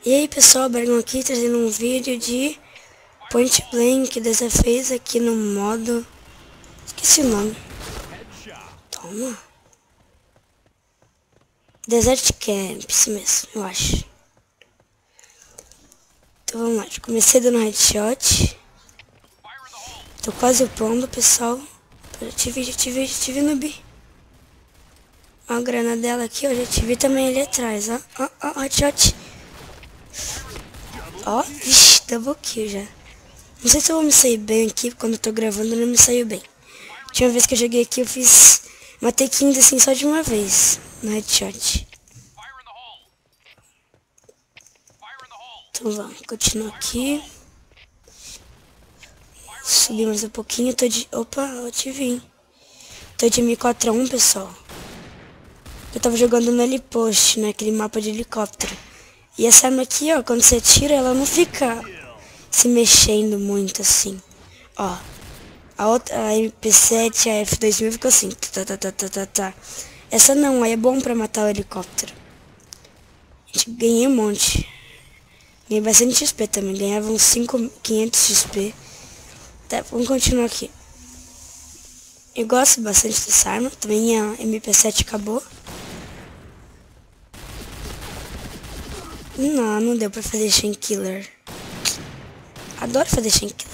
E aí pessoal, Bergão aqui trazendo um vídeo de Point Blank, dessa vez aqui no modo... Esqueci o nome. Toma. Desert Camp, isso mesmo, eu acho. Então vamos lá, comecei dando headshot. Tô quase upando, pessoal. Já tive noob. Ó a granadela aqui, ó, já tive também ali atrás, ó. Ó, headshot. Ó, vixi, double kill já. Não sei se eu vou me sair bem aqui, quando eu tô gravando não me saiu bem. A última vez que eu joguei aqui eu fiz... Matei 15 assim só de uma vez, no headshot. Então vamos, continuar aqui. Subir mais um pouquinho, tô de... Opa, eu te vi. Tô de M4A1, pessoal. Eu tava jogando no helipost, né, aquele mapa de helicóptero. E essa arma aqui, ó, quando você tira, ela não fica se mexendo muito assim. Ó, a outra, a MP7, a F2000 ficou assim. Tá. Essa não, aí é bom pra matar o helicóptero. A gente ganhei um monte. Ganhei bastante XP também, ganhava uns 500 XP. Tá, vamos continuar aqui. Eu gosto bastante dessa arma, também a MP7 acabou. Não deu pra fazer Chain Killer. Adoro fazer Chain Killer.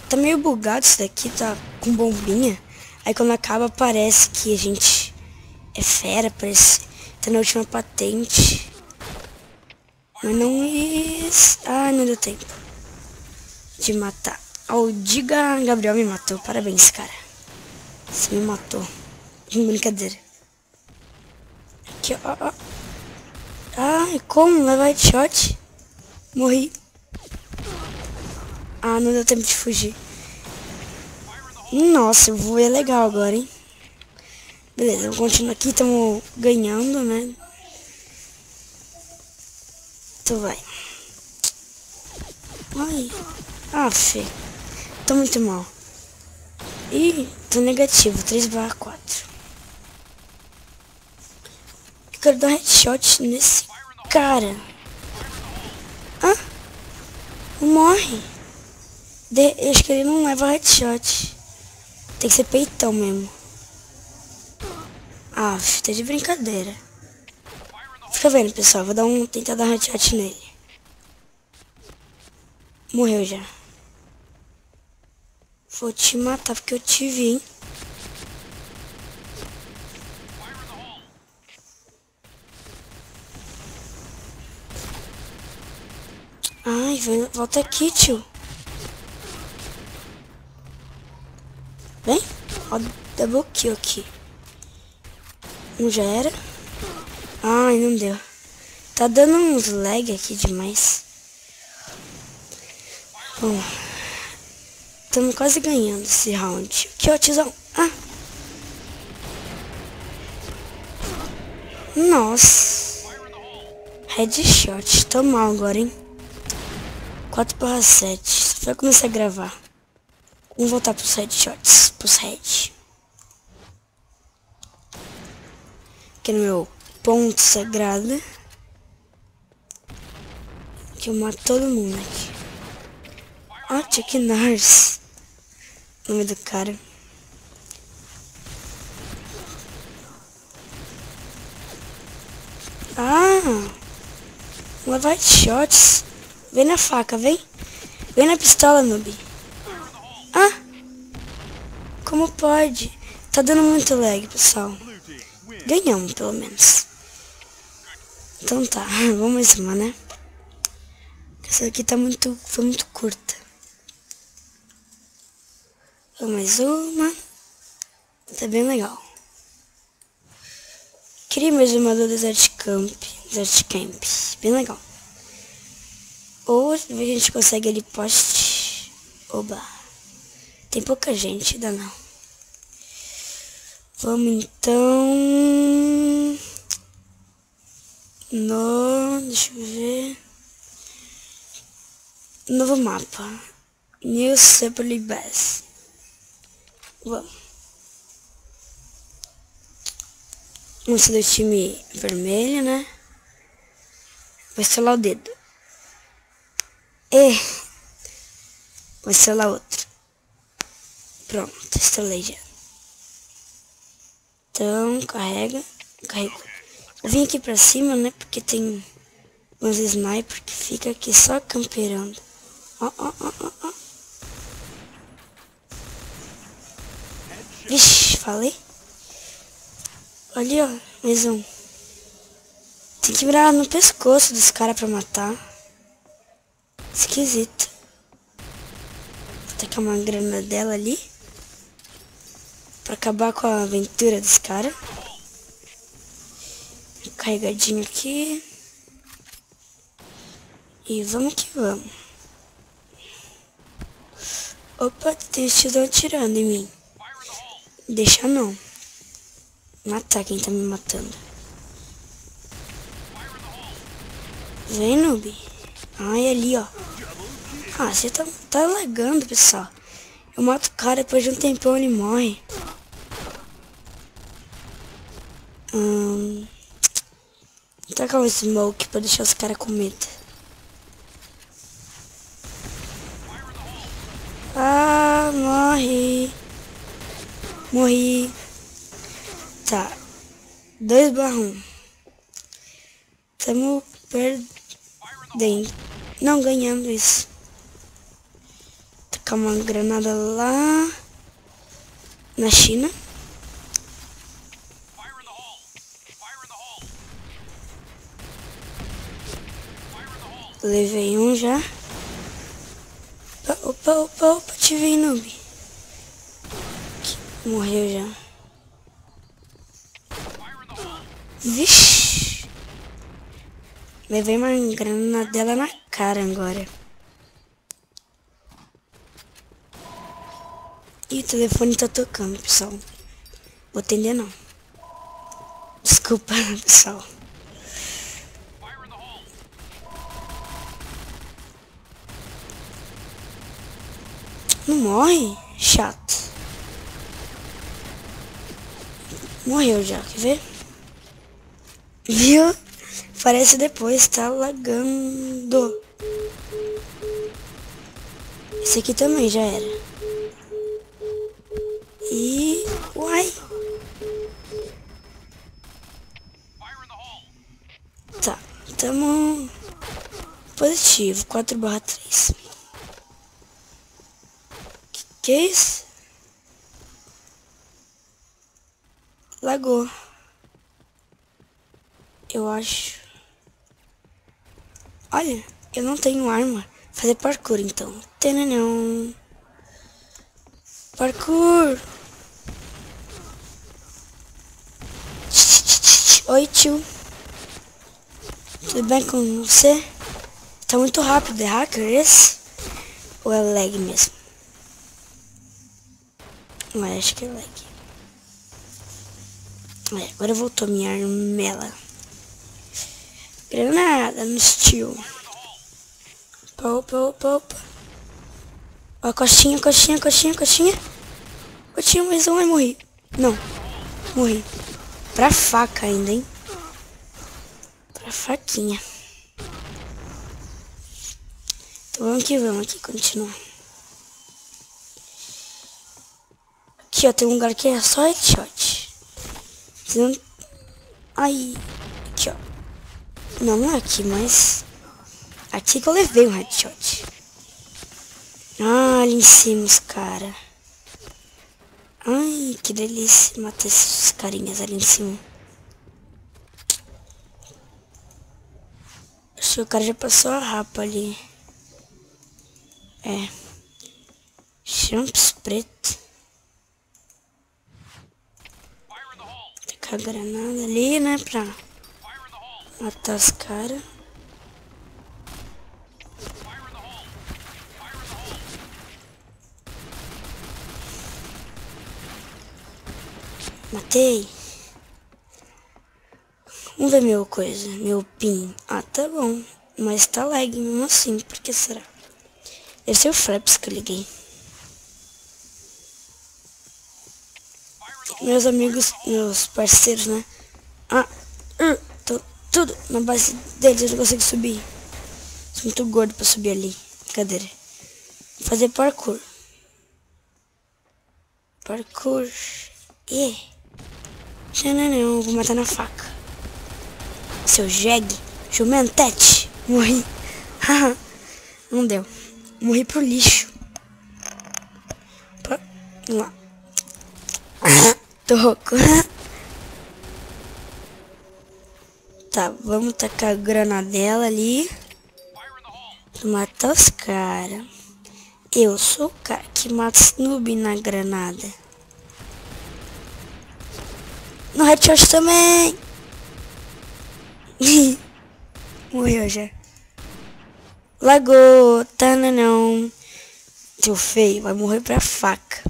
Tá meio bugado isso daqui, tá com bombinha. Aí quando acaba parece que a gente é fera, parece tá na última patente. Mas não is... Ah, não deu tempo de matar. Ó, o Diga Gabriel me matou, parabéns, cara. Você me matou. Brincadeira. Aqui, ó. Ai, como? Leva headshot. Morri. Ah, não deu tempo de fugir. Nossa, o voo é legal agora, hein? Beleza, vamos continuar aqui. Estamos ganhando, né? Então vai. Ai. Ah, fê. Tô muito mal. Ih, tô negativo. 3/4. Eu quero dar headshot nesse cara. Ah? Não morre. Eu acho que ele não leva headshot. Tem que ser peitão mesmo. Ah, tá de brincadeira. Fica vendo, pessoal. Vou tentar dar um headshot nele. Morreu já. Vou te matar porque eu te vi, hein? Ai, volta aqui, tio. Vem. Ó, double kill aqui. Um já era. Ai, não deu. Tá dando uns lag aqui demais. Bom, estamos quase ganhando esse round. Aqui, ó, tiozão. Ah. Nossa. Headshot. Tô mal agora, hein? 4/7. Só foi começar a gravar. Vamos voltar pros headshots. Pros head. Aqui no meu ponto sagrado. Que eu mato todo mundo aqui. Ah, Chuck Norris. Nome do cara. Ah. Leva headshots. Vem na faca, vem. Vem na pistola, noob. Ah. Como pode? Tá dando muito lag, pessoal. Ganhamos, pelo menos. Então tá, vamos mais uma, né? Essa aqui foi muito curta. Vamos mais uma. Tá bem legal. Queria mais uma do Desert Camp. Bem legal. Ou a gente consegue ali poste. Oba. Tem pouca gente, ainda não. Vamos então... Deixa eu ver... Novo mapa. New Super Bass. Vamos. Vamos ser do time vermelho, né? Vou estalar o dedo. E vou estalar outro. Pronto, instalei já. Então, carrega. Vou vir aqui pra cima, né? Porque tem uns snipers que fica aqui só camperando. Ó. Vixe, falei. Ali, ó. Mais um. Tem que virar no pescoço dos caras pra matar. Esquisito. Vou tacar uma granadela ali. Pra acabar com a aventura dos caras. Carregadinho aqui. E vamos que vamos. Opa, tem esse atirando em mim. Deixa não. Matar quem tá me matando. Vem, noob. Ai, ali, ó. Ah, você tá lagando, pessoal. Eu mato o cara, depois de um tempão ele morre. Vou tacar um smoke pra deixar os caras com medo. Ah, morri. Tá. 2/1. Tamo perdendo. Não, ganhando isso. Tacar uma granada lá na China. Levei um já. Opa, te vi, noob. Morreu já. Vixe. Levei uma granadela na cara agora. Ih, o telefone tá tocando, pessoal. Vou atender não. Desculpa, pessoal. Não morre? Chato. Morreu já, quer ver? Viu? Parece depois, tá lagando. Esse aqui também já era. E... uai. Tá, tamo... positivo, 4/3. Que é isso? Lagou. Eu acho. Olha, eu não tenho arma. Fazer parkour então. Tenenão. Parkour. Oi, tio. Tudo bem com você? Tá muito rápido, é hacker esse? Ou é lag mesmo? Mas acho que é lag. Agora voltou minha armela. Granada no estilo. Opa. Ó, coxinha. Coxinha, mais um, ai, morri. Não, morri. Pra faca ainda, hein? Pra faquinha. Então vamos aqui, continuar. Aqui, ó, tem um lugar que é só headshot. Aí, aqui, ó. Não é aqui, mas... aqui que eu levei um headshot. Ah, ali em cima os caras. Ai, que delícia matar esses carinhas ali em cima. Acho que o cara já passou a rapa ali. É. Champs preto. Tacar a granada ali, né, pra matar os caras. Matei. Vamos ver meu coisa, meu pin. Ah, tá bom. Mas tá lag mesmo assim, por que será? Deve ser o Flaps que eu liguei. Meus amigos, meus parceiros, né? Ah, tô tudo na base deles, eu não consigo subir. Sou muito gordo pra subir ali. Brincadeira. Vou fazer parkour. Parkour. Não, vou matar na faca. Seu jegue. Jumentete. Morri. Não deu. Morri pro lixo. Vamos lá. Tô rouco. Tá, vamos tacar a granadela ali. Matar os caras. Eu sou o cara que mata os noob na granada. No headshot também. Morreu já. Lagou. Não. Seu feio, vai morrer pra faca.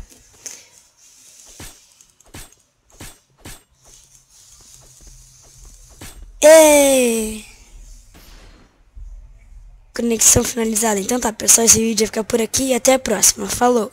Ei! Conexão finalizada. Então tá, pessoal, esse vídeo vai ficar por aqui e até a próxima. Falou!